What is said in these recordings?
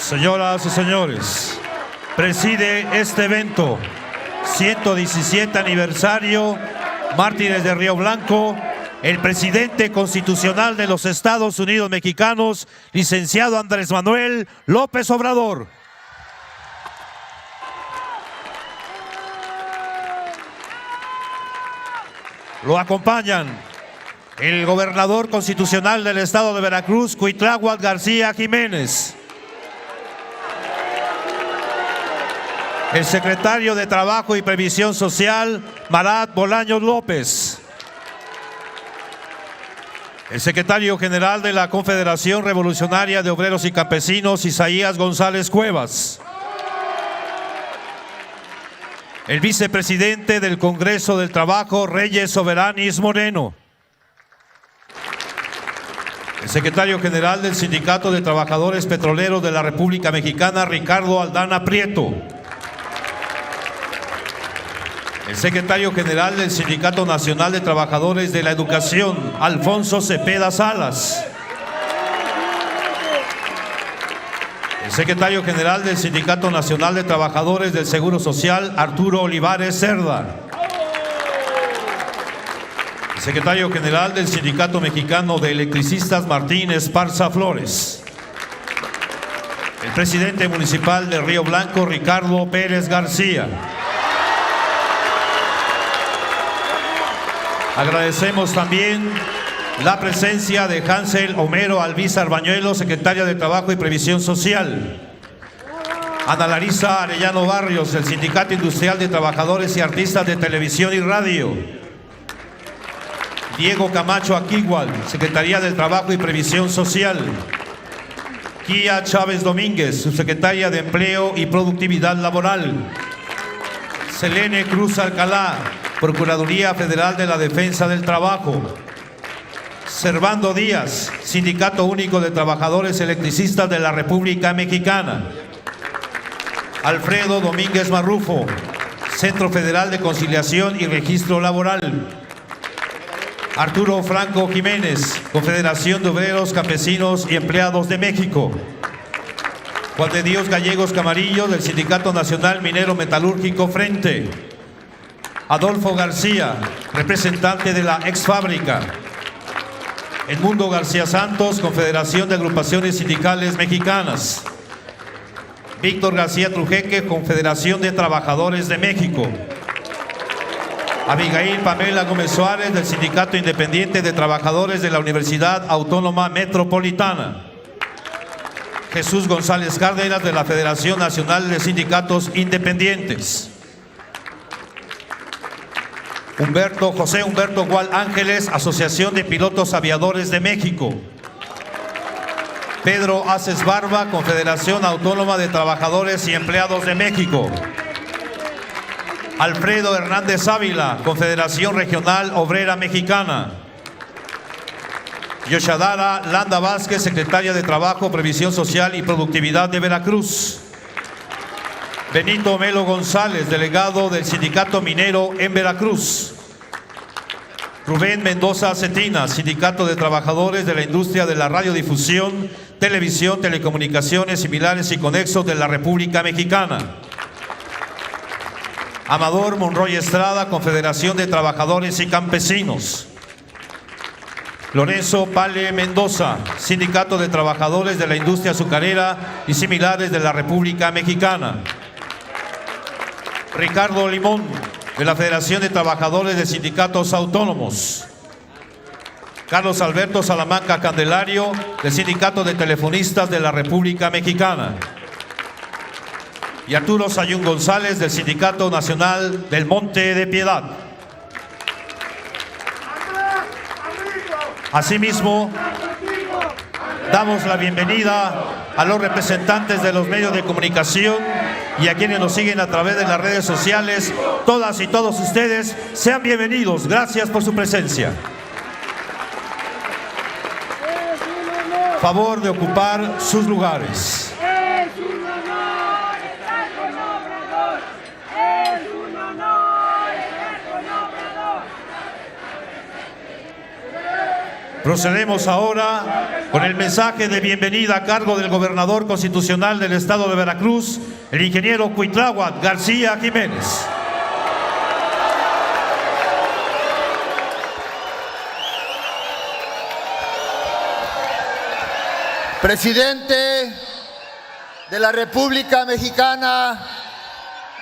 Señoras y señores, preside este evento, 117 aniversario, Mártires de Río Blanco, el presidente constitucional de los Estados Unidos Mexicanos, licenciado Andrés Manuel López Obrador. Lo acompañan el gobernador constitucional del estado de Veracruz, Cuitláhuac García Jiménez. El secretario de Trabajo y Previsión Social, Marat Bolaños López. El secretario general de la Confederación Revolucionaria de Obreros y Campesinos, Isaías González Cuevas. El vicepresidente del Congreso del Trabajo, Reyes Soberanis Moreno. El secretario general del Sindicato de Trabajadores Petroleros de la República Mexicana, Ricardo Aldana Prieto. El secretario general del Sindicato Nacional de Trabajadores de la Educación, Alfonso Cepeda Salas. El secretario general del Sindicato Nacional de Trabajadores del Seguro Social, Arturo Olivares Cerda. El secretario general del Sindicato Mexicano de Electricistas, Martín Esparza Flores. El presidente municipal de Río Blanco, Ricardo Pérez García. Agradecemos también la presencia de Hansel Homero Alvízar Bañuelo, secretaria de Trabajo y Previsión Social. Ana Larisa Arellano Barrios, del Sindicato Industrial de Trabajadores y Artistas de Televisión y Radio. Diego Camacho Aquigual, Secretaría del Trabajo y Previsión Social. Kia Chávez Domínguez, subsecretaria de Empleo y Productividad Laboral. Selene Cruz Alcalá, Procuraduría Federal de la Defensa del Trabajo. Servando Díaz, Sindicato Único de Trabajadores Electricistas de la República Mexicana. Alfredo Domínguez Marrufo, Centro Federal de Conciliación y Registro Laboral. Arturo Franco Jiménez, Confederación de Obreros, Campesinos y Empleados de México. Juan de Dios Gallegos Camarillo, del Sindicato Nacional Minero Metalúrgico Frente. Adolfo García, representante de la Ex Fábrica. Edmundo García Santos, Confederación de Agrupaciones Sindicales Mexicanas. Víctor García Trujeque, Confederación de Trabajadores de México. Abigail Pamela Gómez Suárez, del Sindicato Independiente de Trabajadores de la Universidad Autónoma Metropolitana. Jesús González Cárdenas, de la Federación Nacional de Sindicatos Independientes. José Humberto Gual Ángeles, Asociación de Pilotos Aviadores de México. Pedro Aces Barba, Confederación Autónoma de Trabajadores y Empleados de México. Alfredo Hernández Ávila, Confederación Regional Obrera Mexicana. Yoshadara Landa Vázquez, Secretaria de Trabajo, Previsión Social y Productividad de Veracruz. Benito Melo González, delegado del Sindicato Minero en Veracruz. Rubén Mendoza Cetina, Sindicato de Trabajadores de la Industria de la Radiodifusión, Televisión, Telecomunicaciones similares y conexos de la República Mexicana. Amador Monroy Estrada, Confederación de Trabajadores y Campesinos. Lorenzo Pale Mendoza, Sindicato de Trabajadores de la Industria Azucarera y similares de la República Mexicana. Ricardo Limón, de la Federación de Trabajadores de Sindicatos Autónomos. Carlos Alberto Salamanca Candelario, del Sindicato de Telefonistas de la República Mexicana. Y Arturo Sayún González, del Sindicato Nacional del Monte de Piedad. Asimismo, damos la bienvenida a los representantes de los medios de comunicación y a quienes nos siguen a través de las redes sociales. Todas y todos ustedes, sean bienvenidos. Gracias por su presencia. Favor de ocupar sus lugares. Procedemos ahora Con el mensaje de bienvenida a cargo del gobernador constitucional del estado de Veracruz, el ingeniero Cuitláhuac García Jiménez. Presidente de la República Mexicana,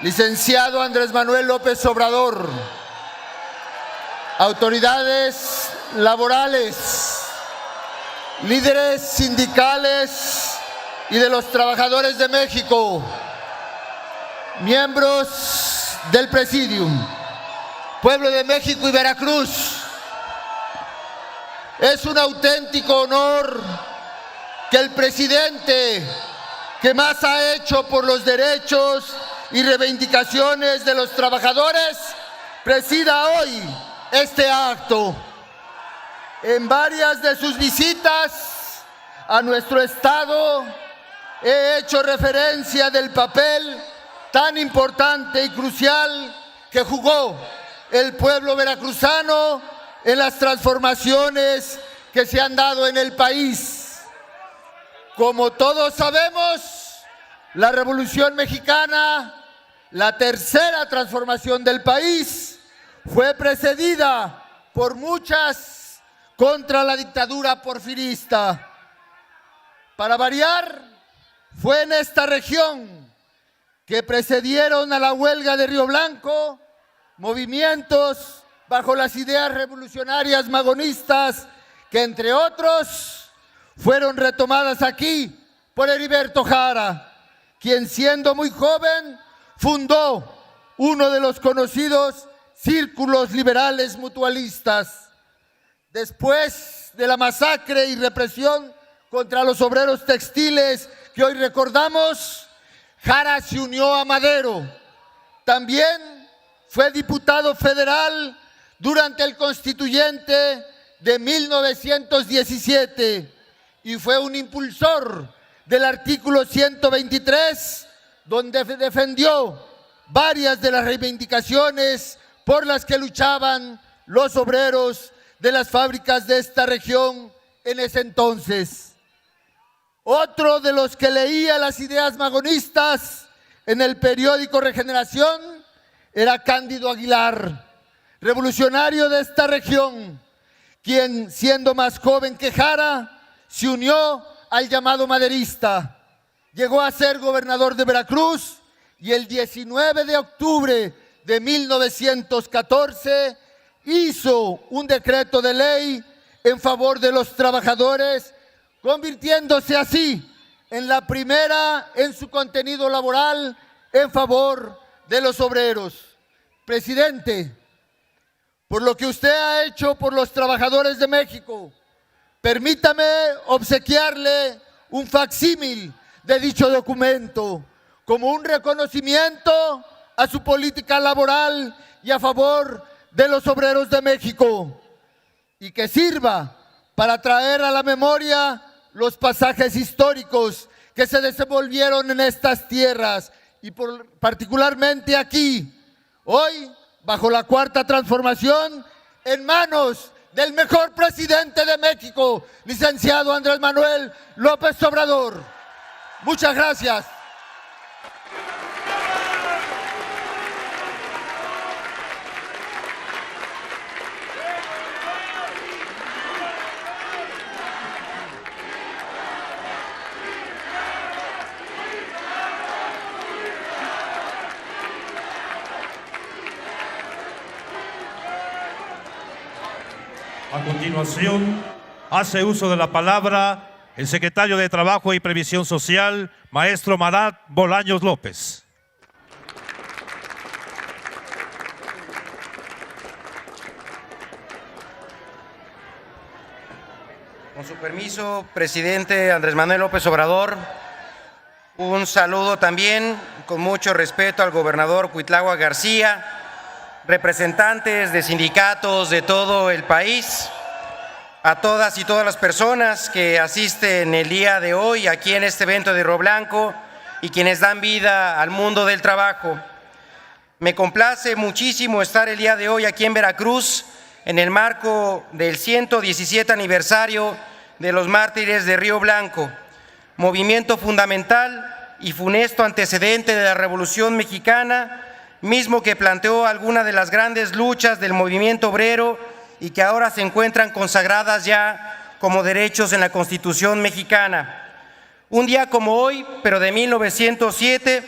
licenciado Andrés Manuel López Obrador, autoridades laborales, líderes sindicales y de los trabajadores de México, miembros del Presidium, pueblo de México y Veracruz, es un auténtico honor que el presidente que más ha hecho por los derechos y reivindicaciones de los trabajadores presida hoy este acto. En varias de sus visitas a nuestro estado he hecho referencia del papel tan importante y crucial que jugó el pueblo veracruzano en las transformaciones que se han dado en el país. Como todos sabemos, la Revolución Mexicana, la tercera transformación del país, fue precedida por muchas contra la dictadura porfirista. Para variar, fue en esta región que precedieron a la huelga de Río Blanco movimientos bajo las ideas revolucionarias magonistas que, entre otros, fueron retomadas aquí por Heriberto Jara, quien siendo muy joven fundó uno de los conocidos círculos liberales mutualistas. Después de la masacre y represión contra los obreros textiles que hoy recordamos, Jara se unió a Madero. También fue diputado federal durante el constituyente de 1917 y fue un impulsor del artículo 123, donde defendió varias de las reivindicaciones por las que luchaban los obreros de las fábricas de esta región en ese entonces. Otro de los que leía las ideas magonistas en el periódico Regeneración era Cándido Aguilar, revolucionario de esta región, quien, siendo más joven que Jara, se unió al llamado maderista. Llegó a ser gobernador de Veracruz y el 19 de octubre de 1914 hizo un decreto de ley en favor de los trabajadores, convirtiéndose así en la primera en su contenido laboral en favor de los obreros. Presidente, por lo que usted ha hecho por los trabajadores de México, permítame obsequiarle un facsímil de dicho documento como un reconocimiento a su política laboral y a favor de los obreros de México, y que sirva para traer a la memoria los pasajes históricos que se desenvolvieron en estas tierras y particularmente aquí, hoy, bajo la Cuarta Transformación, en manos del mejor presidente de México, licenciado Andrés Manuel López Obrador. Muchas gracias. A continuación, hace uso de la palabra el secretario de Trabajo y Previsión Social, maestro Marat Bolaños López. Con su permiso, presidente Andrés Manuel López Obrador, un saludo también con mucho respeto al gobernador Cuitláhuac García, representantes de sindicatos de todo el país, a todas y todas las personas que asisten el día de hoy aquí en este evento de Río Blanco y quienes dan vida al mundo del trabajo. Me complace muchísimo estar el día de hoy aquí en Veracruz en el marco del 117 aniversario de los Mártires de Río Blanco, movimiento fundamental y funesto antecedente de la Revolución Mexicana, mismo que planteó algunas de las grandes luchas del movimiento obrero y que ahora se encuentran consagradas ya como derechos en la Constitución mexicana. Un día como hoy, pero de 1907,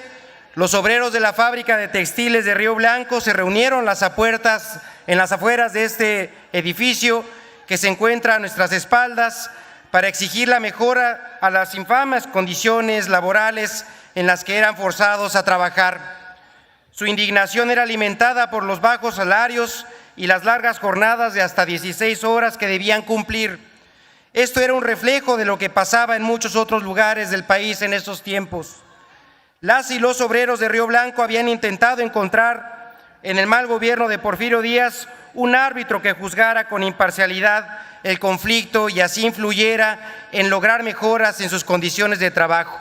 los obreros de la fábrica de textiles de Río Blanco se reunieron en las afueras de este edificio que se encuentra a nuestras espaldas para exigir la mejora a las infames condiciones laborales en las que eran forzados a trabajar. Su indignación era alimentada por los bajos salarios y las largas jornadas de hasta 16 horas que debían cumplir. Esto era un reflejo de lo que pasaba en muchos otros lugares del país en esos tiempos. Las y los obreros de Río Blanco habían intentado encontrar en el mal gobierno de Porfirio Díaz un árbitro que juzgara con imparcialidad el conflicto y así influyera en lograr mejoras en sus condiciones de trabajo.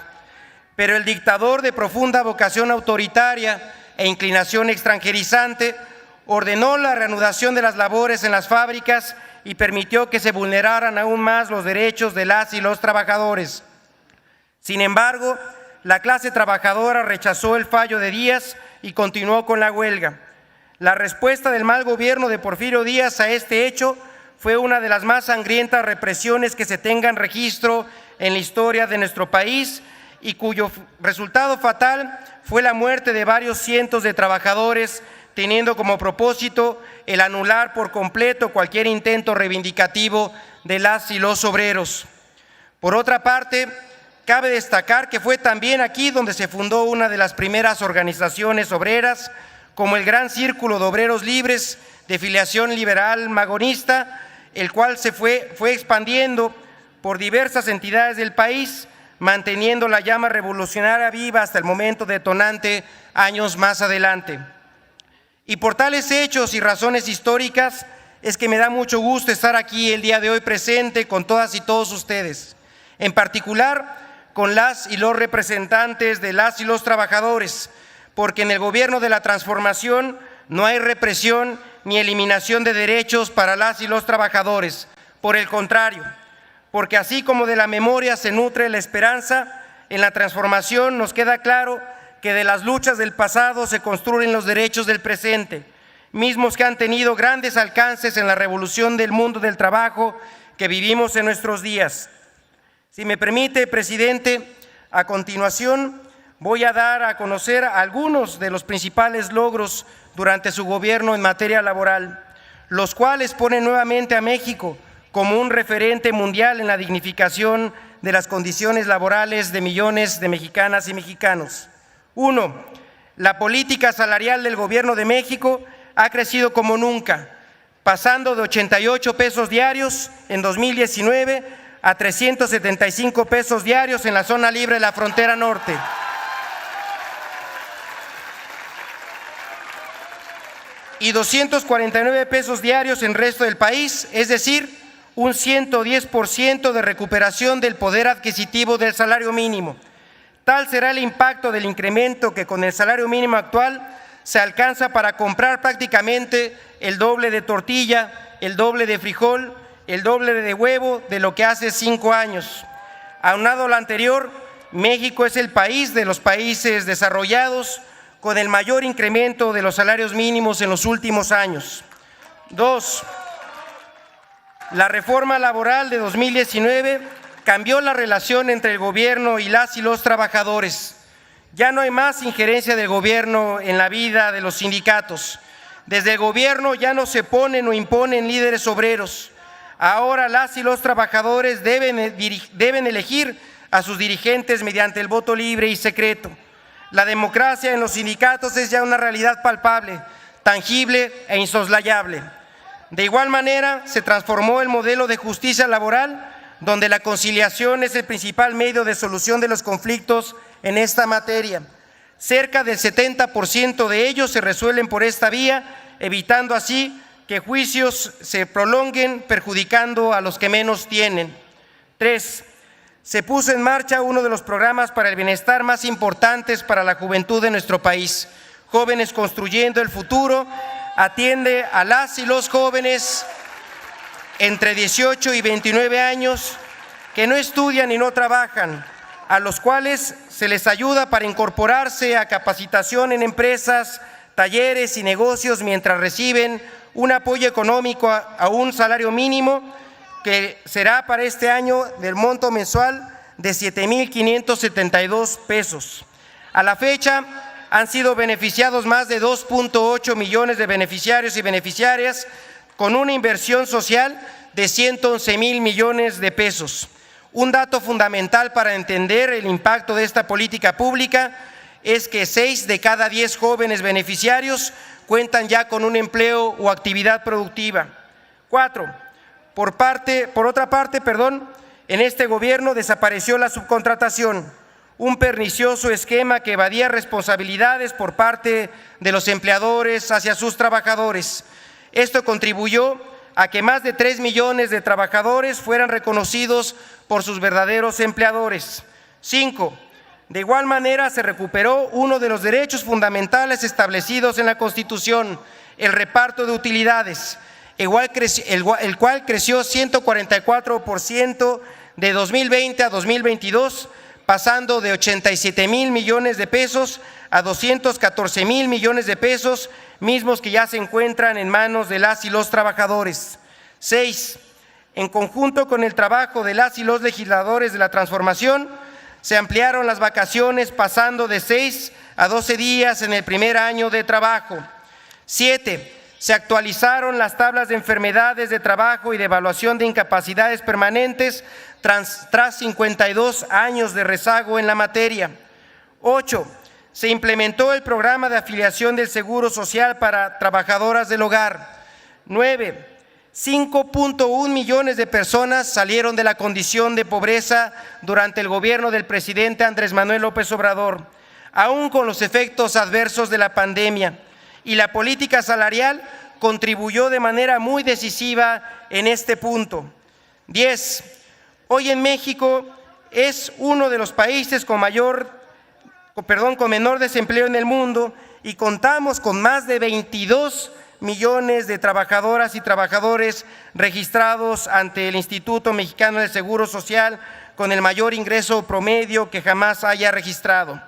Pero el dictador de profunda vocación autoritaria e inclinación extranjerizante ordenó la reanudación de las labores en las fábricas y permitió que se vulneraran aún más los derechos de las y los trabajadores. Sin embargo, la clase trabajadora rechazó el fallo de Díaz y continuó con la huelga. La respuesta del mal gobierno de Porfirio Díaz a este hecho fue una de las más sangrientas represiones que se tengan registro en la historia de nuestro país y cuyo resultado fatal fue la muerte de varios cientos de trabajadores, teniendo como propósito el anular por completo cualquier intento reivindicativo de las y los obreros. Por otra parte, cabe destacar que fue también aquí donde se fundó una de las primeras organizaciones obreras, como el Gran Círculo de Obreros Libres de filiación liberal magonista, el cual se fue expandiendo por diversas entidades del país, manteniendo la llama revolucionaria viva hasta el momento detonante años más adelante. Y por tales hechos y razones históricas es que me da mucho gusto estar aquí el día de hoy presente con todas y todos ustedes, en particular con las y los representantes de las y los trabajadores, porque en el gobierno de la transformación no hay represión ni eliminación de derechos para las y los trabajadores. Por el contrario, porque así como de la memoria se nutre la esperanza, en la transformación nos queda claro que de las luchas del pasado se construyen los derechos del presente, mismos que han tenido grandes alcances en la revolución del mundo del trabajo que vivimos en nuestros días. Si me permite, presidente, a continuación voy a dar a conocer algunos de los principales logros durante su gobierno en materia laboral, los cuales ponen nuevamente a México como un referente mundial en la dignificación de las condiciones laborales de millones de mexicanas y mexicanos. 1. La política salarial del Gobierno de México ha crecido como nunca, pasando de 88 pesos diarios en 2019 a 375 pesos diarios en la zona libre de la frontera norte. Y 249 pesos diarios en el resto del país, es decir, un 110% de recuperación del poder adquisitivo del salario mínimo. Tal será el impacto del incremento que con el salario mínimo actual se alcanza para comprar prácticamente el doble de tortilla, el doble de frijol, el doble de huevo de lo que hace 5 años. Aunado a lo anterior, México es el país de los países desarrollados con el mayor incremento de los salarios mínimos en los últimos años. 2. La reforma laboral de 2019 cambió la relación entre el gobierno y las y los trabajadores. Ya no hay más injerencia del gobierno en la vida de los sindicatos. Desde el gobierno ya no se ponen o imponen líderes obreros. Ahora las y los trabajadores deben elegir a sus dirigentes mediante el voto libre y secreto. La democracia en los sindicatos es ya una realidad palpable, tangible e insoslayable. De igual manera, se transformó el modelo de justicia laboral, donde la conciliación es el principal medio de solución de los conflictos en esta materia. Cerca del 70% de ellos se resuelven por esta vía, evitando así que juicios se prolonguen, perjudicando a los que menos tienen. 3. Se puso en marcha uno de los programas para el bienestar más importantes para la juventud de nuestro país. Jóvenes Construyendo el Futuro atiende a las y los jóvenes entre 18 y 29 años que no estudian y no trabajan, a los cuales se les ayuda para incorporarse a capacitación en empresas, talleres y negocios mientras reciben un apoyo económico a un salario mínimo que será para este año del monto mensual de 7,572 pesos. A la fecha han sido beneficiados más de 2.8 millones de beneficiarios y beneficiarias con una inversión social de 111,000 millones de pesos. Un dato fundamental para entender el impacto de esta política pública es que 6 de cada 10 jóvenes beneficiarios cuentan ya con un empleo o actividad productiva. 4. Por otra parte, en este gobierno desapareció la subcontratación, un pernicioso esquema que evadía responsabilidades por parte de los empleadores hacia sus trabajadores. Esto contribuyó a que más de 3 millones de trabajadores fueran reconocidos por sus verdaderos empleadores. 5. De igual manera se recuperó uno de los derechos fundamentales establecidos en la Constitución, el reparto de utilidades, el cual creció 144% de 2020 a 2022, pasando de 87,000 millones de pesos a 214,000 millones de pesos, mismos que ya se encuentran en manos de las y los trabajadores. 6. En conjunto con el trabajo de las y los legisladores de la transformación, se ampliaron las vacaciones pasando de 6 a 12 días en el primer año de trabajo. 7. Se actualizaron las tablas de enfermedades de trabajo y de evaluación de incapacidades permanentes tras 52 años de rezago en la materia. 8. Se implementó el programa de afiliación del Seguro Social para trabajadoras del hogar. 9. 5.1 millones de personas salieron de la condición de pobreza durante el gobierno del presidente Andrés Manuel López Obrador, aún con los efectos adversos de la pandemia, y la política salarial contribuyó de manera muy decisiva en este punto. 10. Hoy en México es uno de los países con menor desempleo en el mundo y contamos con más de 22 millones de trabajadoras y trabajadores registrados ante el Instituto Mexicano del Seguro Social con el mayor ingreso promedio que jamás haya registrado.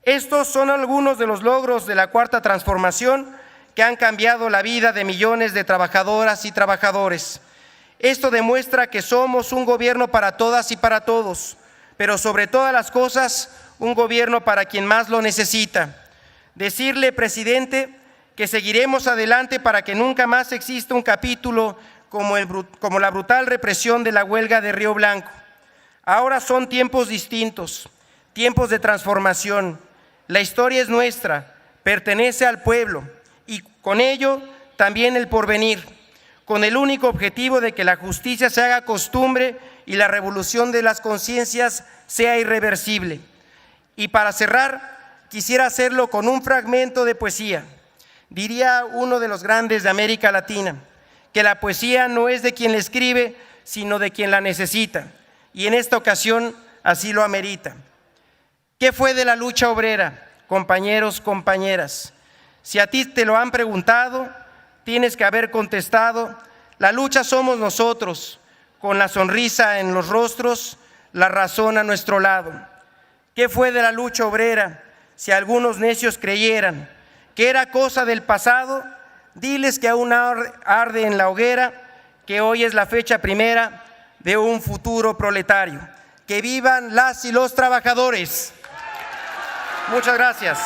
Estos son algunos de los logros de la Cuarta Transformación que han cambiado la vida de millones de trabajadoras y trabajadores. Esto demuestra que somos un gobierno para todas y para todos, pero sobre todas las cosas, un gobierno para quien más lo necesita. Decirle, presidente, que seguiremos adelante para que nunca más exista un capítulo como la brutal represión de la huelga de Río Blanco. Ahora son tiempos distintos, tiempos de transformación. La historia es nuestra, pertenece al pueblo y con ello también el porvenir, con el único objetivo de que la justicia se haga costumbre y la revolución de las conciencias sea irreversible. Y para cerrar, quisiera hacerlo con un fragmento de poesía. Diría uno de los grandes de América Latina, que la poesía no es de quien la escribe, sino de quien la necesita, y en esta ocasión así lo amerita. ¿Qué fue de la lucha obrera, compañeros, compañeras? Si a ti te lo han preguntado, tienes que haber contestado: la lucha somos nosotros, con la sonrisa en los rostros, la razón a nuestro lado. ¿Qué fue de la lucha obrera? Si algunos necios creyeran que era cosa del pasado, diles que aún arde en la hoguera, que hoy es la fecha primera de un futuro proletario. ¡Que vivan las y los trabajadores! Muchas gracias.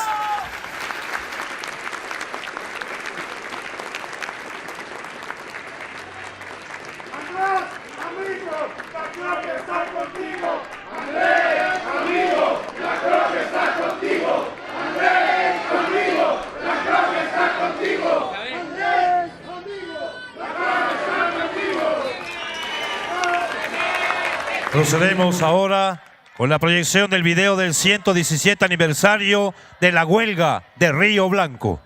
Andrés, amigo, la gloria está contigo. Andrés, amigo, la gloria está contigo. Andrés, amigo, la gloria está contigo. Andrés, amigo, la gloria está contigo. Procedemos ahora con la proyección del video del 117 aniversario de la huelga de Río Blanco.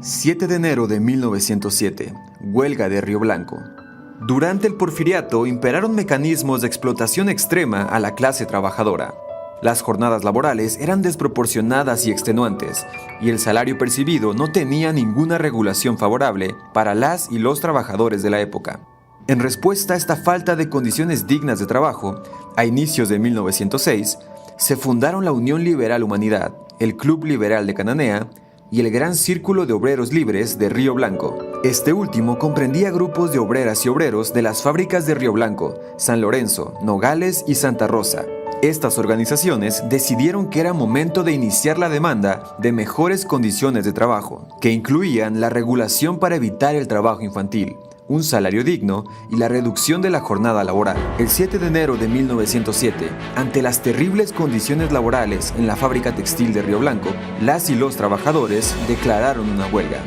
7 de enero de 1907, huelga de Río Blanco. Durante el porfiriato imperaron mecanismos de explotación extrema a la clase trabajadora. Las jornadas laborales eran desproporcionadas y extenuantes, y el salario percibido no tenía ninguna regulación favorable para las y los trabajadores de la época. En respuesta a esta falta de condiciones dignas de trabajo, a inicios de 1906, se fundaron la Unión Liberal Humanidad, el Club Liberal de Cananea y el Gran Círculo de Obreros Libres de Río Blanco. Este último comprendía grupos de obreras y obreros de las fábricas de Río Blanco, San Lorenzo, Nogales y Santa Rosa. Estas organizaciones decidieron que era momento de iniciar la demanda de mejores condiciones de trabajo, que incluían la regulación para evitar el trabajo infantil, un salario digno y la reducción de la jornada laboral. El 7 de enero de 1907, ante las terribles condiciones laborales en la fábrica textil de Río Blanco, las y los trabajadores declararon una huelga.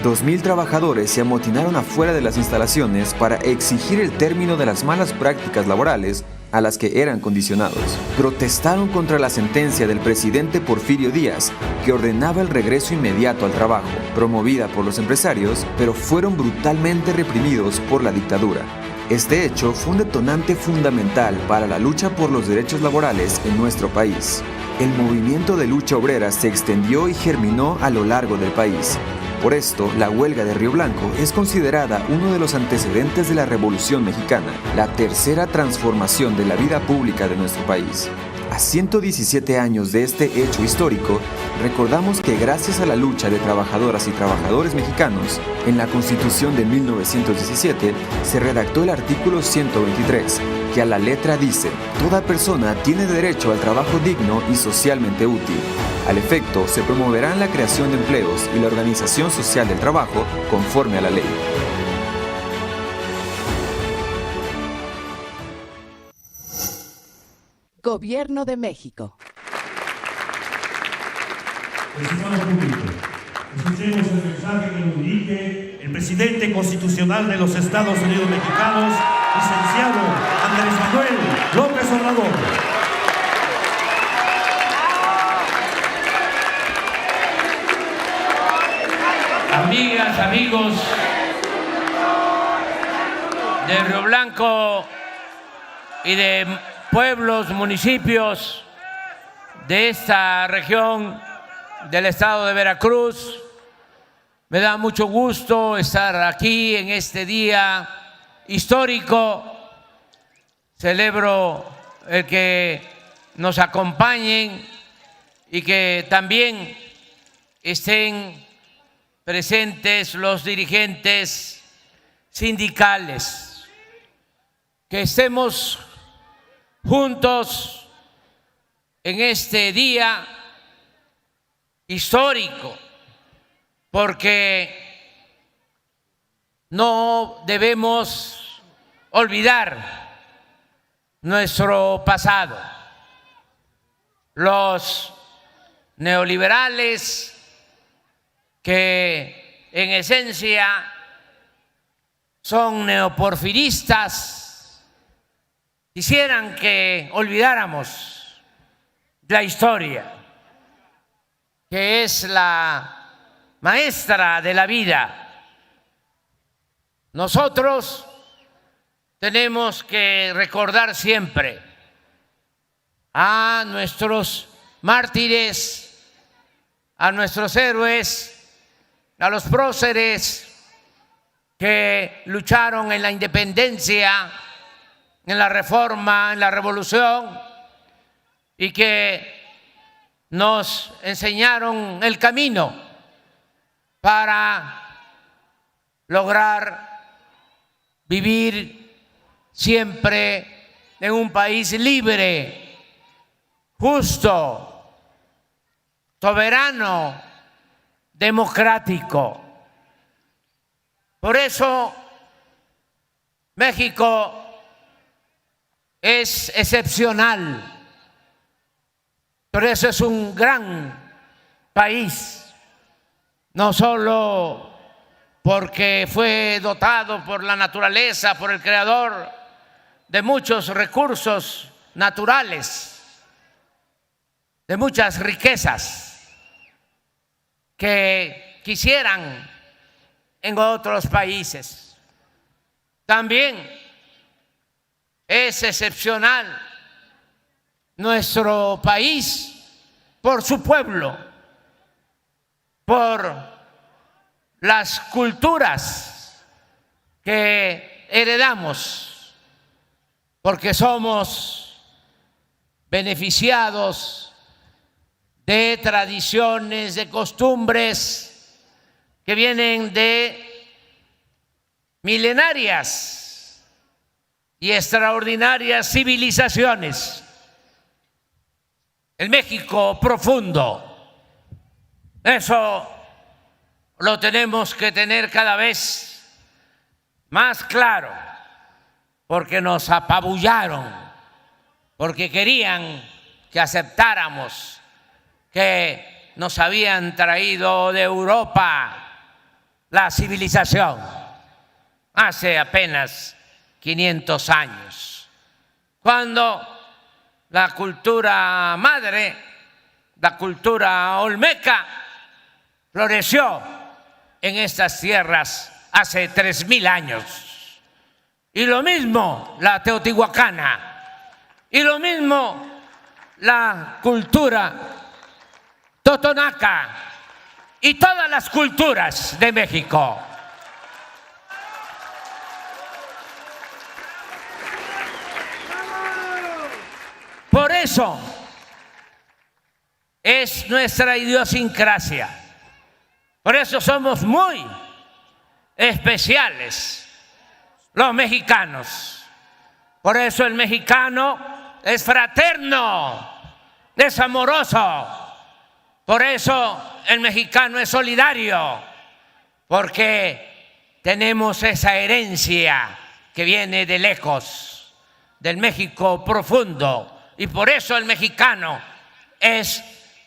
2,000 trabajadores se amotinaron afuera de las instalaciones para exigir el término de las malas prácticas laborales a las que eran condicionados. Protestaron contra la sentencia del presidente Porfirio Díaz, que ordenaba el regreso inmediato al trabajo, promovida por los empresarios, pero fueron brutalmente reprimidos por la dictadura. Este hecho fue un detonante fundamental para la lucha por los derechos laborales en nuestro país. El movimiento de lucha obrera se extendió y germinó a lo largo del país. Por esto, la huelga de Río Blanco es considerada uno de los antecedentes de la Revolución Mexicana, la tercera transformación de la vida pública de nuestro país. A 117 años de este hecho histórico, recordamos que gracias a la lucha de trabajadoras y trabajadores mexicanos, en la Constitución de 1917 se redactó el artículo 123, que a la letra dice: toda persona tiene derecho al trabajo digno y socialmente útil. Al efecto, se promoverán la creación de empleos y la organización social del trabajo conforme a la ley. Gobierno de México. Estimado público, escuchemos el mensaje que nos dirige el presidente constitucional de los Estados Unidos Mexicanos, licenciado Andrés Manuel López Obrador. Amigas, amigos de Río Blanco y de pueblos, municipios de esta región del estado de Veracruz, me da mucho gusto estar aquí en este día histórico. Celebro el que nos acompañen y que también estén presentes los dirigentes sindicales, que estemos juntos en este día histórico, porque no debemos olvidar nuestro pasado. Los neoliberales, que en esencia son neoporfiristas, quisieran que olvidáramos la historia, que es la maestra de la vida. Nosotros tenemos que recordar siempre a nuestros mártires, a nuestros héroes, a los próceres que lucharon en la independencia, en la reforma, en la revolución, y que nos enseñaron el camino para lograr vivir siempre en un país libre, justo, soberano, democrático. Por eso México es excepcional, por eso es un gran país, no solo porque fue dotado por la naturaleza, por el Creador, de muchos recursos naturales, de muchas riquezas que quisieran en otros países. También es excepcional nuestro país por su pueblo, por las culturas que heredamos, porque somos beneficiados de tradiciones, de costumbres que vienen de milenarias y extraordinarias civilizaciones. El México profundo, eso lo tenemos que tener cada vez más claro, porque nos apabullaron, porque querían que aceptáramos que nos habían traído de Europa la civilización hace apenas 500 años, cuando la cultura madre, la cultura olmeca, floreció en estas tierras hace 3000 años. Y lo mismo la teotihuacana, y lo mismo la cultura totonaca y todas las culturas de México. Por eso es nuestra idiosincrasia. Por eso somos muy especiales los mexicanos. Por eso el mexicano es fraterno, es amoroso. Por eso el mexicano es solidario, porque tenemos esa herencia que viene de lejos, del México profundo. Y por eso el mexicano es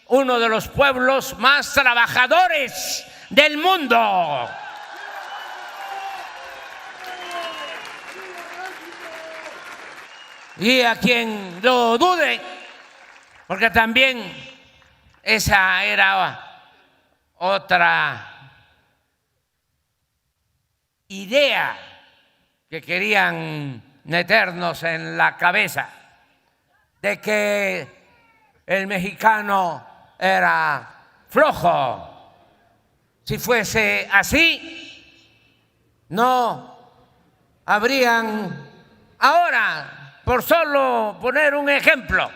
uno de los pueblos más trabajadores del mundo. Y a quien lo dude, porque también esa era otra idea que querían meternos en la cabeza, de que el mexicano era flojo. Si fuese así, no habrían ahora, por solo poner un ejemplo,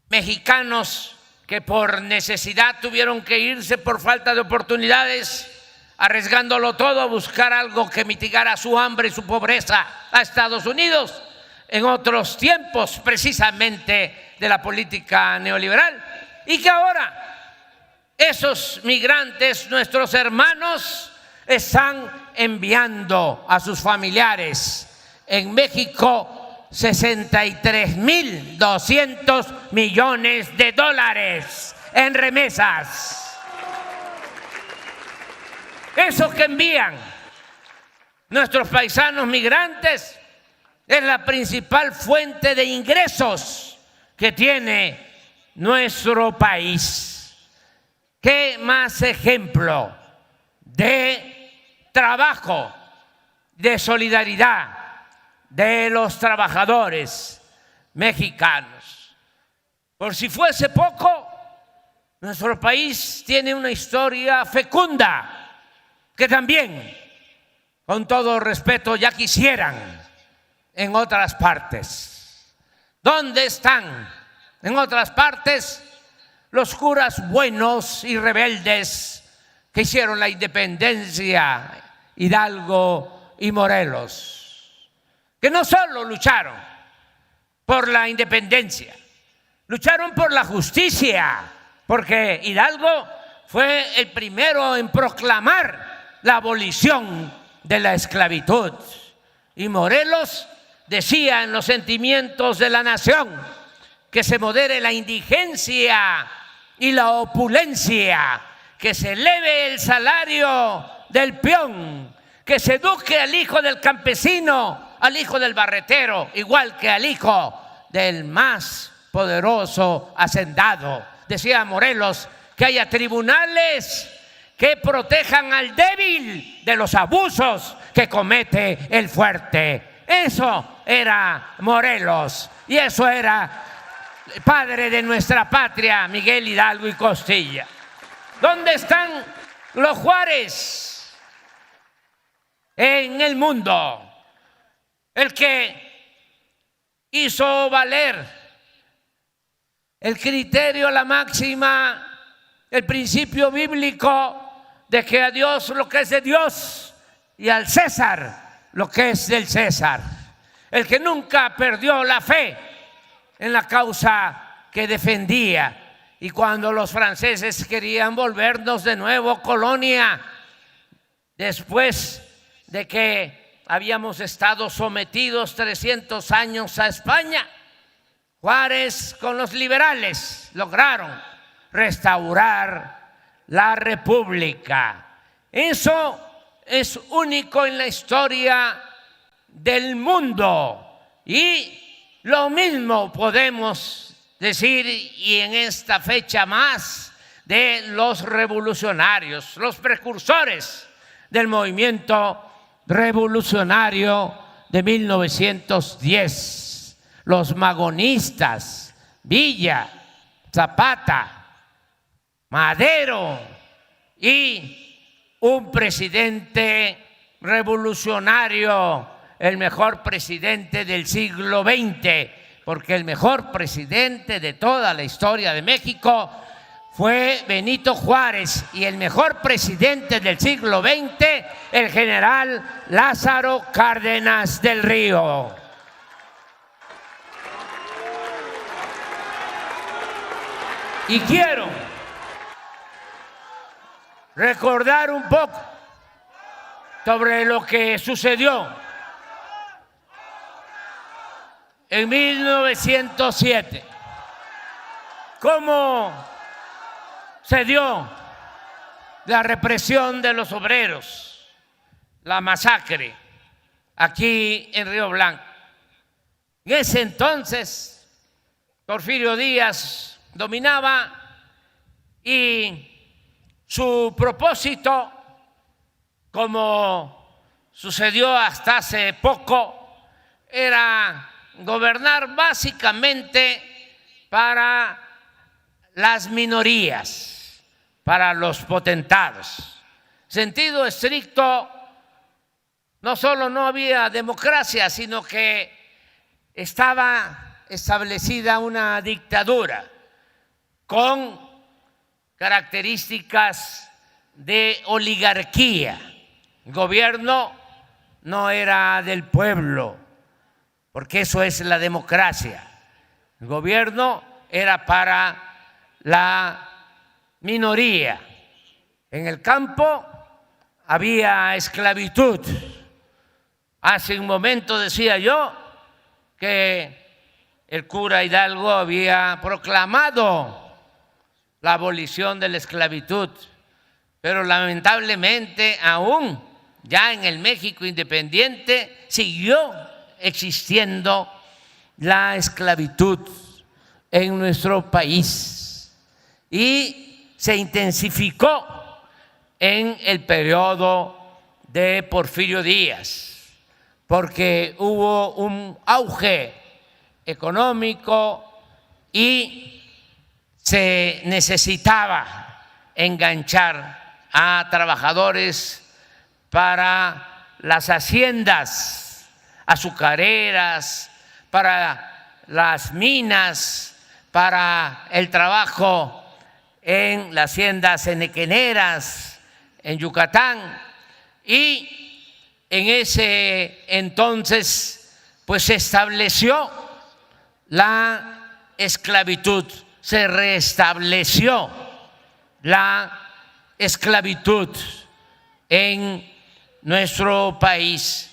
mexicanos que por necesidad tuvieron que irse por falta de oportunidades, arriesgándolo todo a buscar algo que mitigara su hambre y su pobreza a Estados Unidos, en otros tiempos precisamente de la política neoliberal, y que ahora esos migrantes, nuestros hermanos, están enviando a sus familiares en México $63.200 millones en remesas. Eso que envían nuestros paisanos migrantes es la principal fuente de ingresos que tiene nuestro país. ¿Qué más ejemplo de trabajo, de solidaridad de los trabajadores mexicanos? Por si fuese poco, nuestro país tiene una historia fecunda que también, con todo respeto, ya quisieran en otras partes. ¿Dónde están en otras partes los curas buenos y rebeldes que hicieron la independencia, Hidalgo y Morelos? Que no solo lucharon por la independencia, lucharon por la justicia, porque Hidalgo fue el primero en proclamar la abolición de la esclavitud, y Morelos decía en los sentimientos de la nación que se modere la indigencia y la opulencia, que se eleve el salario del peón, que se eduque al hijo del campesino, al hijo del barretero, igual que al hijo del más poderoso hacendado. Decía Morelos que haya tribunales que protejan al débil de los abusos que comete el fuerte. Eso era Morelos, y eso era el padre de nuestra patria, Miguel Hidalgo y Costilla. ¿Dónde están los Juárez? en el mundo, el que hizo valer el criterio, la máxima, el principio bíblico de que a Dios lo que es de Dios y al César lo que es del César. El que nunca perdió la fe en la causa que defendía. Y cuando los franceses querían volvernos de nuevo colonia, después de que habíamos estado sometidos 300 años a España, Juárez con los liberales lograron restaurar la República. Eso es único en la historia del mundo y lo mismo podemos decir, y en esta fecha más, de los revolucionarios, los precursores del movimiento revolucionario de 1910, los magonistas, Villa, Zapata, Madero y un presidente revolucionario, el mejor presidente del siglo XX, porque el mejor presidente de toda la historia de México fue Benito Juárez, y el mejor presidente del siglo XX, el general Lázaro Cárdenas del Río. Y quiero recordar un poco sobre lo que sucedió en 1907, cómo se dio la represión de los obreros, la masacre aquí en Río Blanco. En ese entonces, Porfirio Díaz dominaba y su propósito, como sucedió hasta hace poco, era gobernar básicamente para las minorías, para los potentados. Sentido estricto, no solo no había democracia, sino que estaba establecida una dictadura con características de oligarquía. El gobierno no era del pueblo, porque eso es la democracia. El gobierno era para la minoría. En el campo había esclavitud. Hace un momento decía yo que el cura Hidalgo había proclamado la abolición de la esclavitud, pero lamentablemente aún ya en el México independiente siguió existiendo la esclavitud en nuestro país y se intensificó en el periodo de Porfirio Díaz, porque hubo un auge económico y se necesitaba enganchar a trabajadores para las haciendas azucareras, para las minas, para el trabajo en las haciendas enequeneras en Yucatán. Y en ese entonces pues se estableció la esclavitud, se restableció la esclavitud en nuestro país.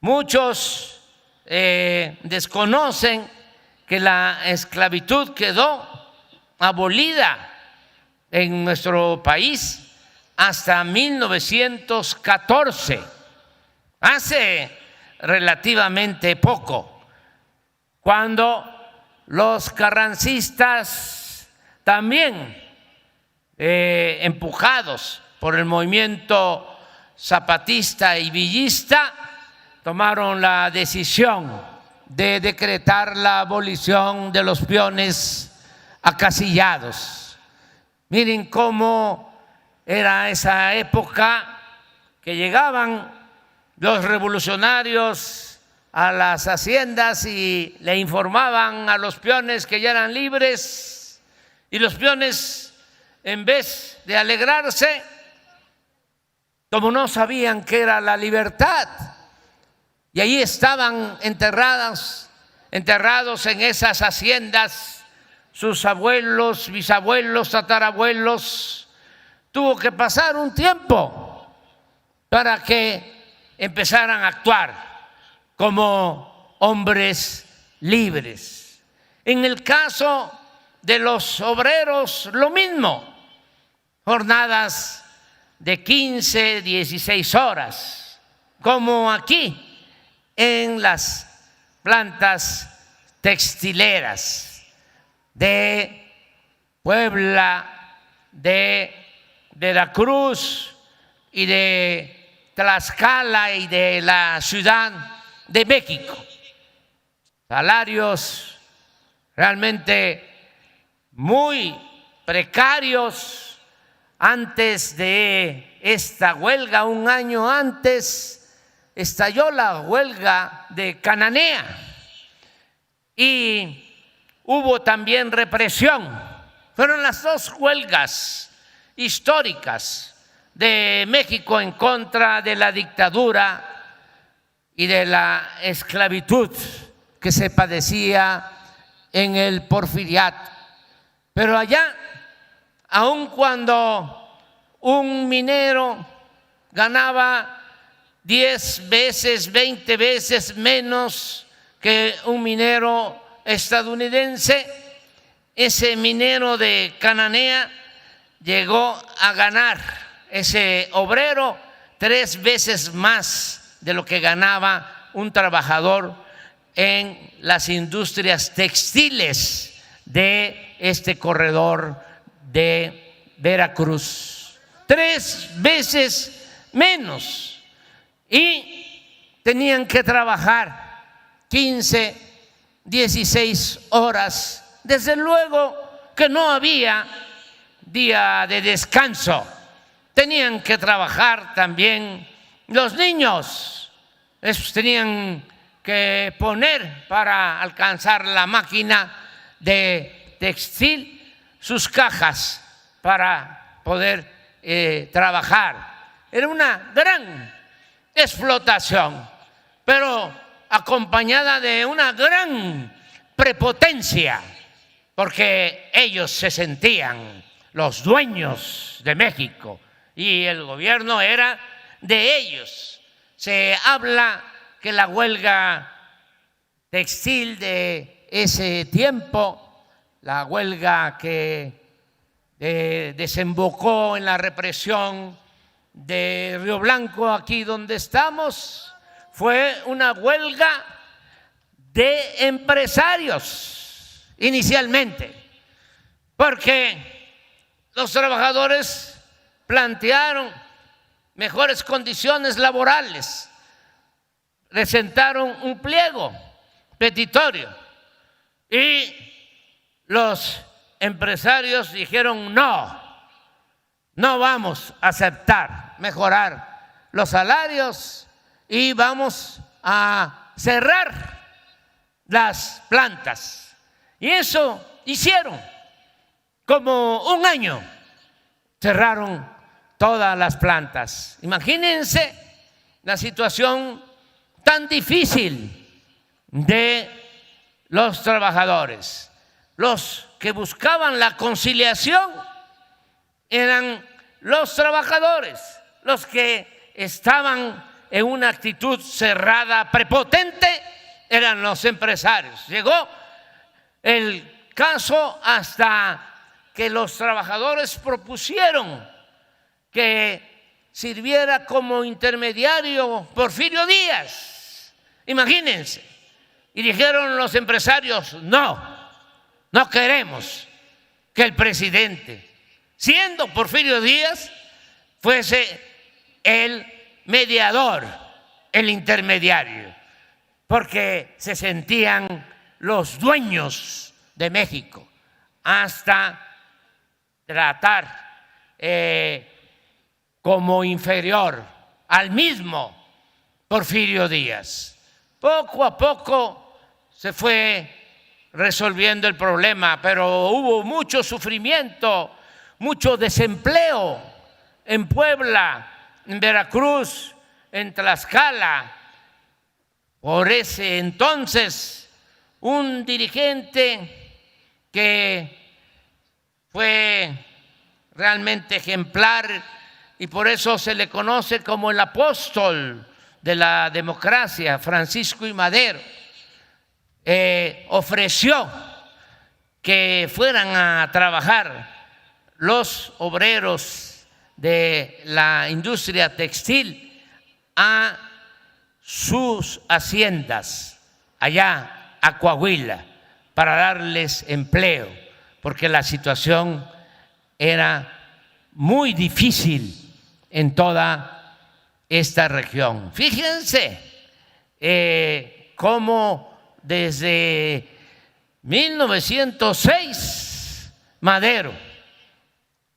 Muchos desconocen que la esclavitud quedó abolida en nuestro país hasta 1914, hace relativamente poco, cuando los carrancistas, también empujados por el movimiento zapatista y villista, tomaron la decisión de decretar la abolición de los peones acasillados. Miren cómo era esa época, que llegaban los revolucionarios a las haciendas y le informaban a los peones que ya eran libres, y los peones, en vez de alegrarse, como no sabían qué era la libertad, y ahí estaban enterrados en esas haciendas sus abuelos, bisabuelos, tatarabuelos, tuvo que pasar un tiempo para que empezaran a actuar como hombres libres. En el caso de los obreros, lo mismo, jornadas de 15, 16 horas, como aquí en las plantas textileras de Puebla, de Veracruz y de Tlaxcala y de la Ciudad de México. Salarios realmente muy precarios. Antes de esta huelga, un año antes, estalló la huelga de Cananea y hubo también represión. Fueron las dos huelgas históricas de México en contra de la dictadura y de la esclavitud que se padecía en el Porfiriato. Pero allá, aun cuando un minero ganaba 10 veces, 20 veces menos que un minero estadounidense, ese minero de Cananea llegó a ganar, ese obrero, 3 veces más de lo que ganaba un trabajador en las industrias textiles de este corredor de Veracruz. 3 veces menos. Y tenían que trabajar 15, 16 horas. Desde luego que no había día de descanso. Tenían que trabajar también los niños. Esos tenían que poner para alcanzar la máquina de textil sus cajas para poder trabajar. Era una gran explotación, pero acompañada de una gran prepotencia, porque ellos se sentían los dueños de México y el gobierno era de ellos. Se habla que la huelga textil de ese tiempo, la huelga que desembocó en la represión de Río Blanco, aquí donde estamos, fue una huelga de empresarios inicialmente, porque los trabajadores plantearon mejores condiciones laborales, presentaron un pliego petitorio y los empresarios dijeron no vamos a aceptar mejorar los salarios y vamos a cerrar las plantas. Y eso hicieron. Como un año cerraron todas las plantas. Imagínense la situación tan difícil de los trabajadores. Los que buscaban la conciliación eran los trabajadores, los que estaban en una actitud cerrada, prepotente, eran los empresarios. Llegó el caso hasta que los trabajadores propusieron que sirviera como intermediario Porfirio Díaz. Imagínense. Y dijeron los empresarios, no queremos que el presidente, siendo Porfirio Díaz, fuese el mediador, el intermediario, porque se sentían los dueños de México, hasta tratar como inferior al mismo Porfirio Díaz. Poco a poco se fue resolviendo el problema, pero hubo mucho sufrimiento, mucho desempleo en Puebla, en Veracruz, en Tlaxcala. Por ese entonces, un dirigente que fue realmente ejemplar y por eso se le conoce como el apóstol de la democracia, Francisco I. Madero, ofreció que fueran a trabajar los obreros de la industria textil a sus haciendas allá a Coahuila para darles empleo, porque la situación era muy difícil en toda esta región. Fíjense cómo desde 1906 Madero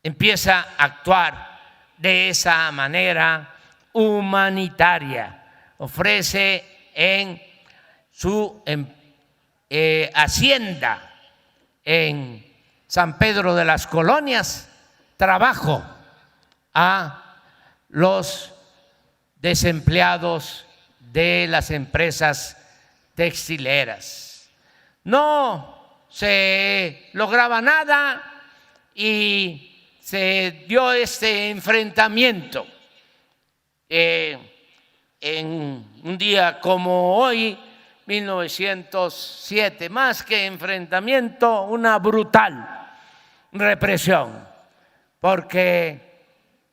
empieza a actuar de esa manera humanitaria. Ofrece en su hacienda en San Pedro de las Colonias trabajo a los desempleados de las empresas textileras. No se lograba nada y se dio este enfrentamiento. En un día como hoy, 1907, más que enfrentamiento, una brutal represión, porque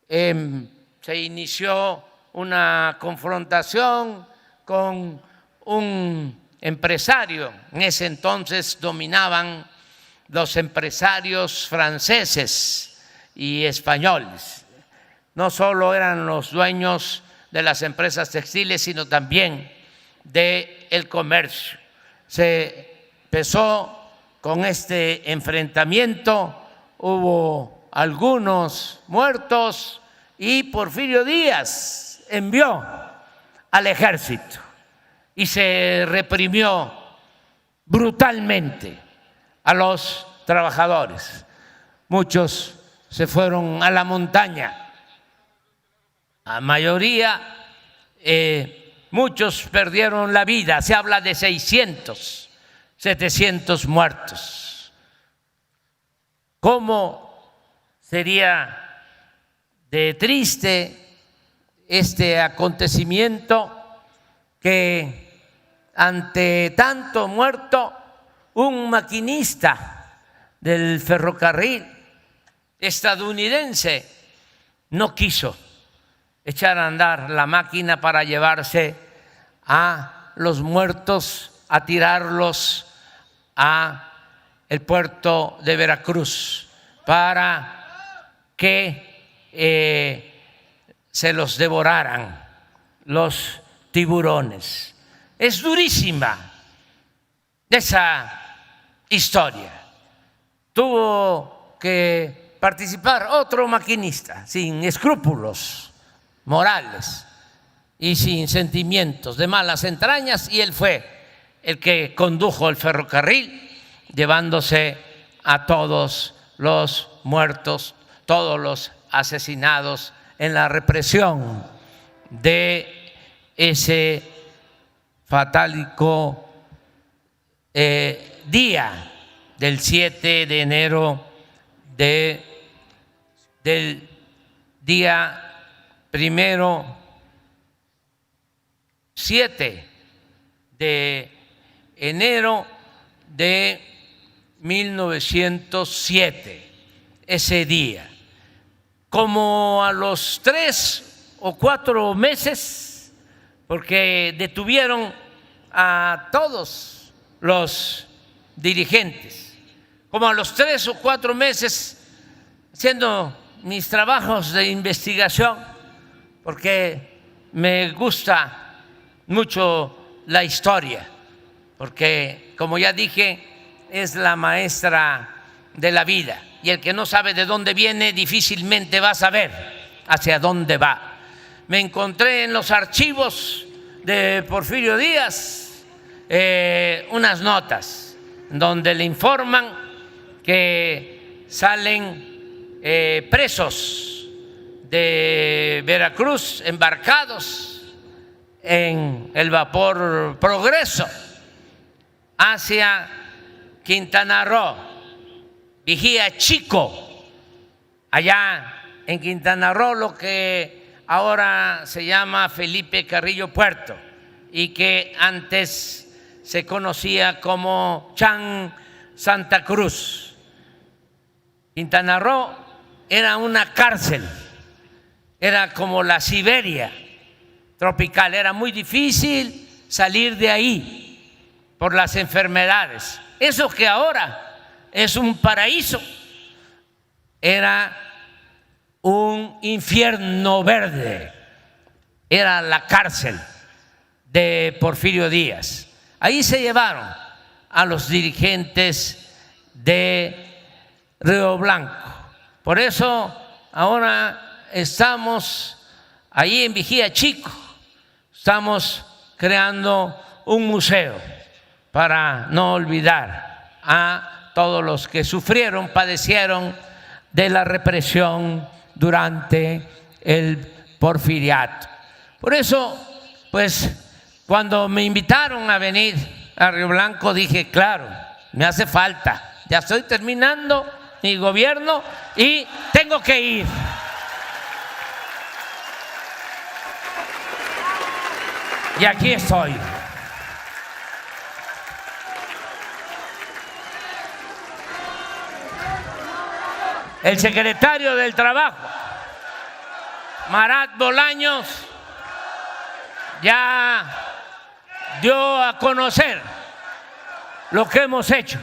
se inició una confrontación con un empresario. En ese entonces dominaban los empresarios franceses y españoles. No solo eran los dueños de las empresas textiles, sino también del comercio. Se empezó con este enfrentamiento, hubo algunos muertos y Porfirio Díaz envió al ejército y se reprimió brutalmente a los trabajadores. Muchos se fueron a la montaña. La mayoría, muchos perdieron la vida. Se habla de 600, 700 muertos. ¿Cómo sería de triste este acontecimiento que ante tanto muerto, un maquinista del ferrocarril estadounidense no quiso echar a andar la máquina para llevarse a los muertos, a tirarlos a el puerto de Veracruz para que se los devoraran los tiburones. Es durísima esa historia. Tuvo que participar otro maquinista sin escrúpulos morales y sin sentimientos de malas entrañas, y él fue el que condujo el ferrocarril llevándose a todos los muertos, todos los asesinados en la represión de ese fatídico día del 7 de enero del día 7 de enero de 1907, ese día. Como a los 3 o 4 meses, porque detuvieron a todos los dirigentes, como a los 3 o 4 meses, haciendo mis trabajos de investigación, porque me gusta mucho la historia, porque, como ya dije, es la maestra de la vida, y el que no sabe de dónde viene difícilmente va a saber hacia dónde va. Me encontré en los archivos de Porfirio Díaz unas notas donde le informan que salen presos de Veracruz embarcados en el vapor Progreso hacia Quintana Roo, Vigía Chico, allá en Quintana Roo, lo que ahora se llama Felipe Carrillo Puerto y que antes se conocía como Chan Santa Cruz. Quintana Roo era una cárcel, era como la Siberia tropical, era muy difícil salir de ahí por las enfermedades. Eso que ahora es un paraíso, era un infierno verde, era la cárcel de Porfirio Díaz. Ahí se llevaron a los dirigentes de Río Blanco. Por eso ahora estamos ahí en Vigía Chico, estamos creando un museo para no olvidar a todos los que sufrieron, padecieron de la represión durante el porfiriato. Por eso, pues, cuando me invitaron a venir a Río Blanco, dije, claro, me hace falta, ya estoy terminando mi gobierno y tengo que ir. Y aquí estoy. El secretario del Trabajo, Marat Bolaños, ya dio a conocer lo que hemos hecho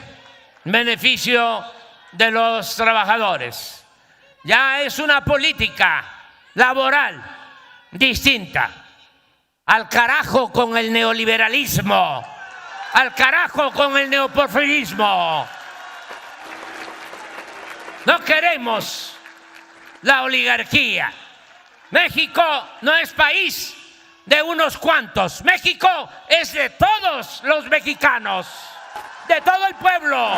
en beneficio de los trabajadores. Ya es una política laboral distinta. Al carajo con el neoliberalismo, al carajo con el neoporfirismo. No queremos la oligarquía. México no es país de unos cuantos. México es de todos los mexicanos, de todo el pueblo.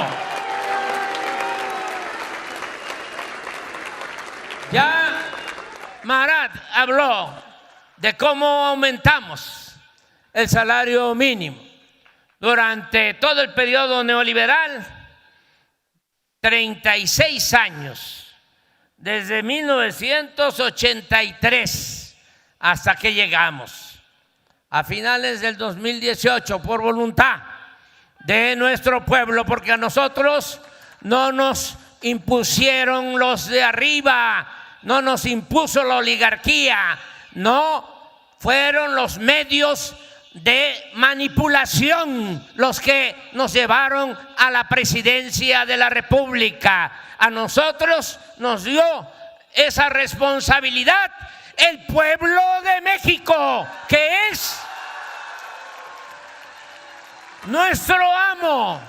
Ya Marat habló de cómo aumentamos el salario mínimo durante todo el periodo neoliberal, 36 años, desde 1983 hasta que llegamos a finales del 2018 por voluntad de nuestro pueblo, porque a nosotros no nos impusieron los de arriba, no nos impuso la oligarquía, no fueron los medios de manipulación los que nos llevaron a la presidencia de la República. A nosotros nos dio esa responsabilidad el pueblo de México, que es nuestro amo,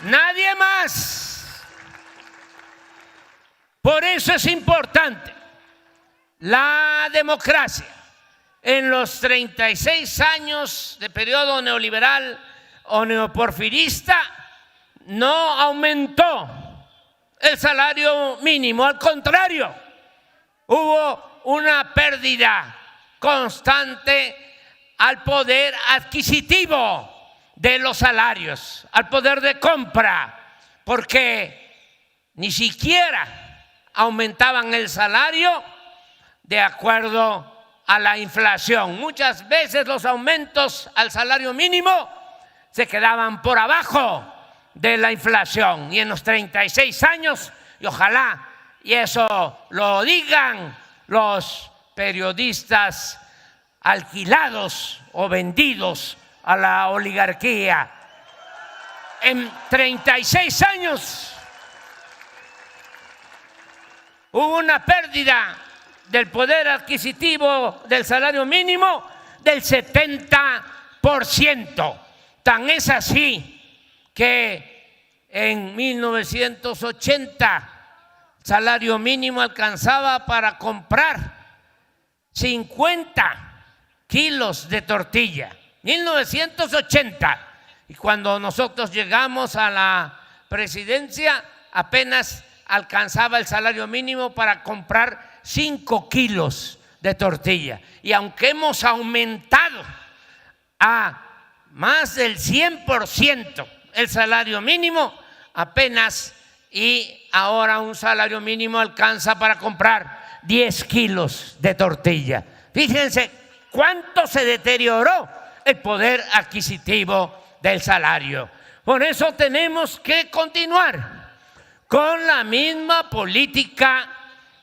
nadie más. Por eso es importante la democracia. En los 36 años de periodo neoliberal o neoporfirista no aumentó el salario mínimo, al contrario, hubo una pérdida constante al poder adquisitivo de los salarios, al poder de compra, porque ni siquiera aumentaban el salario de acuerdo a la inflación. Muchas veces los aumentos al salario mínimo se quedaban por abajo de la inflación. Y en los 36 años, y ojalá y eso lo digan los periodistas alquilados o vendidos a la oligarquía, en 36 años hubo una pérdida del poder adquisitivo del salario mínimo del 70%. Tan es así que en 1980 el salario mínimo alcanzaba para comprar 50 kilos de tortilla. 1980. Y cuando nosotros llegamos a la presidencia, apenas alcanzaba el salario mínimo para comprar 5 kilos de tortilla. Y aunque hemos aumentado a más del 100% el salario mínimo, apenas y ahora un salario mínimo alcanza para comprar 10 kilos de tortilla. Fíjense cuánto se deterioró el poder adquisitivo del salario. Por eso tenemos que continuar con la misma política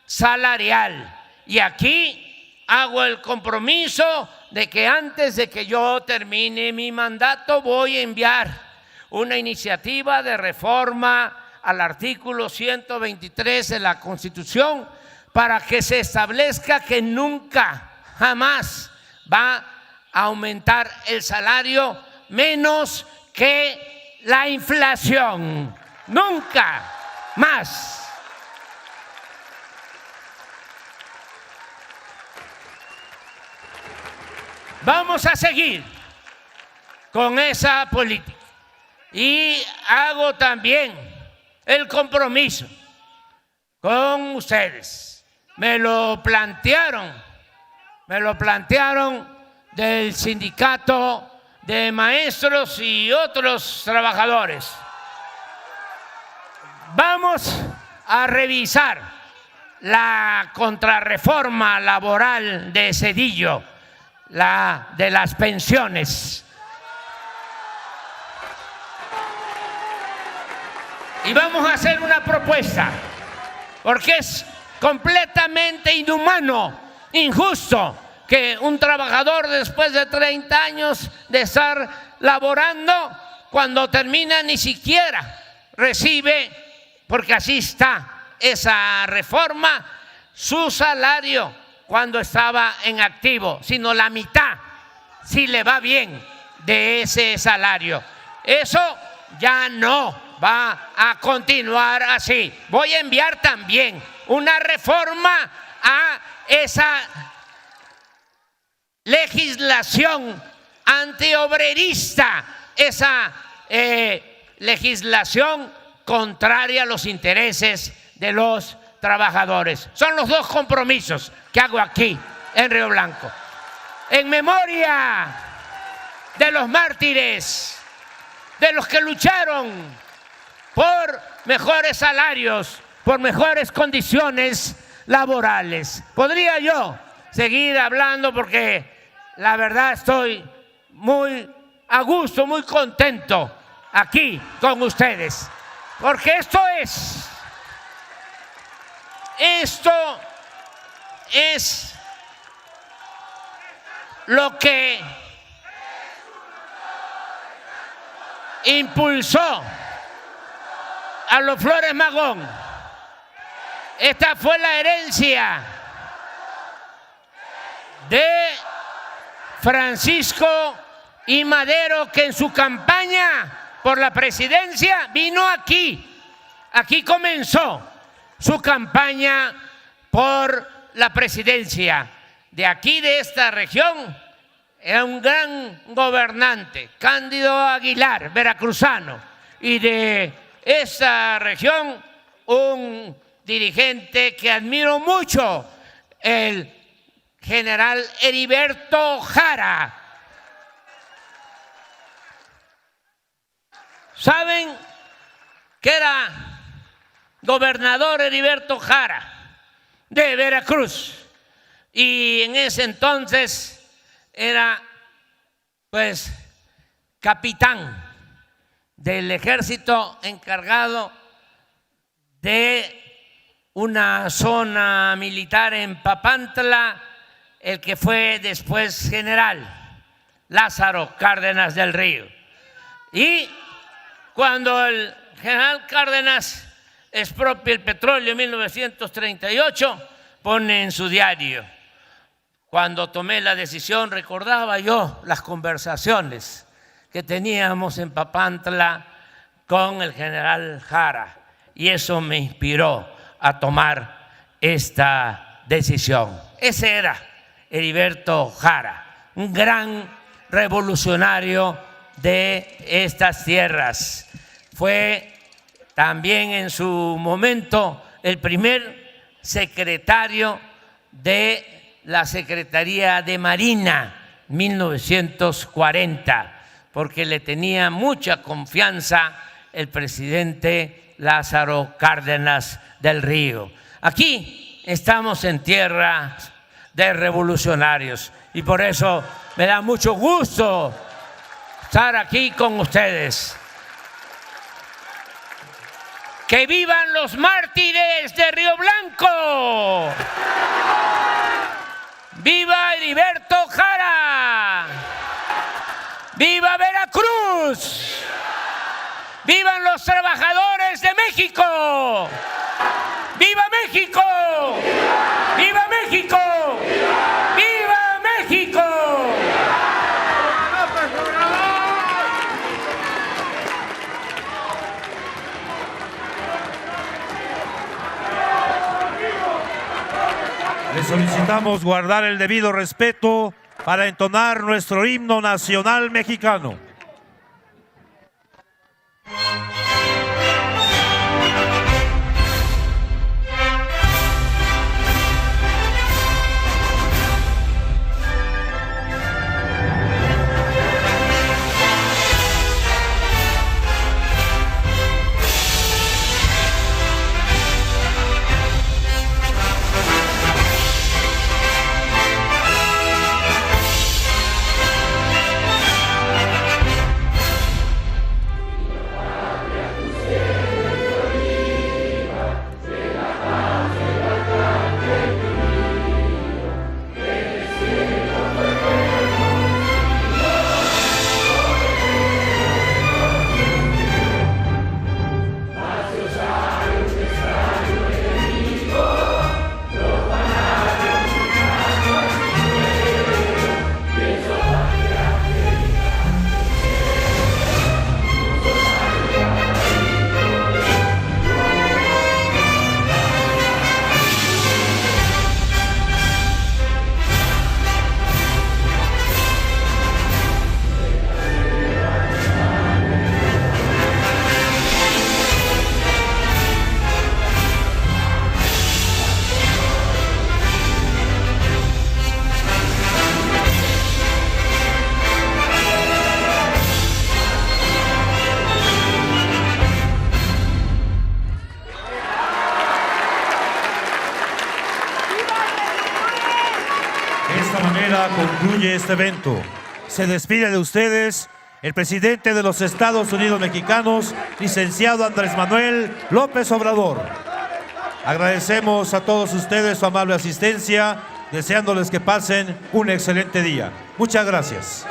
salarial. Y aquí hago el compromiso de que antes de que yo termine mi mandato voy a enviar una iniciativa de reforma al artículo 123 de la Constitución para que se establezca que nunca, jamás va a aumentar el salario menos que la inflación. Nunca más. Vamos a seguir con esa política. Y hago también el compromiso con ustedes. Me lo plantearon del sindicato de maestros y otros trabajadores. Vamos a revisar la contrarreforma laboral de Zedillo, la de las pensiones. Y vamos a hacer una propuesta, porque es completamente inhumano, injusto, que un trabajador después de 30 años de estar laborando, cuando termina ni siquiera recibe, porque así está esa reforma, su salario cuando estaba en activo, sino la mitad, si le va bien, de ese salario. Eso ya no va a continuar así. Voy a enviar también una reforma a esa legislación antiobrerista, esa legislación contraria a los intereses de los trabajadores. Son los dos compromisos que hago aquí en Río Blanco. En memoria de los mártires, de los que lucharon por mejores salarios, por mejores condiciones laborales. Podría yo seguir hablando porque la verdad estoy muy a gusto, muy contento aquí con ustedes. Porque esto es lo que impulsó a los Flores Magón. Esta fue la herencia de Francisco I. Madero, que en su campaña por la presidencia vino aquí. Aquí comenzó su campaña por la presidencia. De aquí, de esta región, era un gran gobernante, Cándido Aguilar, veracruzano, y de esta región un dirigente que admiro mucho, el general Heriberto Jara. ¿Saben que era gobernador Heriberto Jara de Veracruz? Y en ese entonces era, pues, capitán del ejército encargado de una zona militar en Papantla, el que fue después general, Lázaro Cárdenas del Río. Y cuando el general Cárdenas expropia el petróleo en 1938, pone en su diario: cuando tomé la decisión, recordaba yo las conversaciones que teníamos en Papantla con el general Jara, y eso me inspiró a tomar esta decisión. Ese era Heriberto Jara, un gran revolucionario de estas tierras. Fue también en su momento el primer secretario de la Secretaría de Marina, 1940, porque le tenía mucha confianza el presidente Lázaro Cárdenas del Río. Aquí estamos en tierra de revolucionarios y por eso me da mucho gusto estar aquí con ustedes. ¡Que vivan los mártires de Río Blanco! ¡Viva Heriberto Jara! ¡Viva Veracruz! ¡Vivan los trabajadores de México! ¡Viva México! ¡Viva México! ¡Viva México! Le solicitamos guardar el debido respeto para entonar nuestro himno nacional mexicano. De esta manera concluye este evento. Se despide de ustedes el presidente de los Estados Unidos mexicanos, licenciado Andrés Manuel López Obrador. Agradecemos a todos ustedes su amable asistencia, deseándoles que pasen un excelente día. Muchas gracias.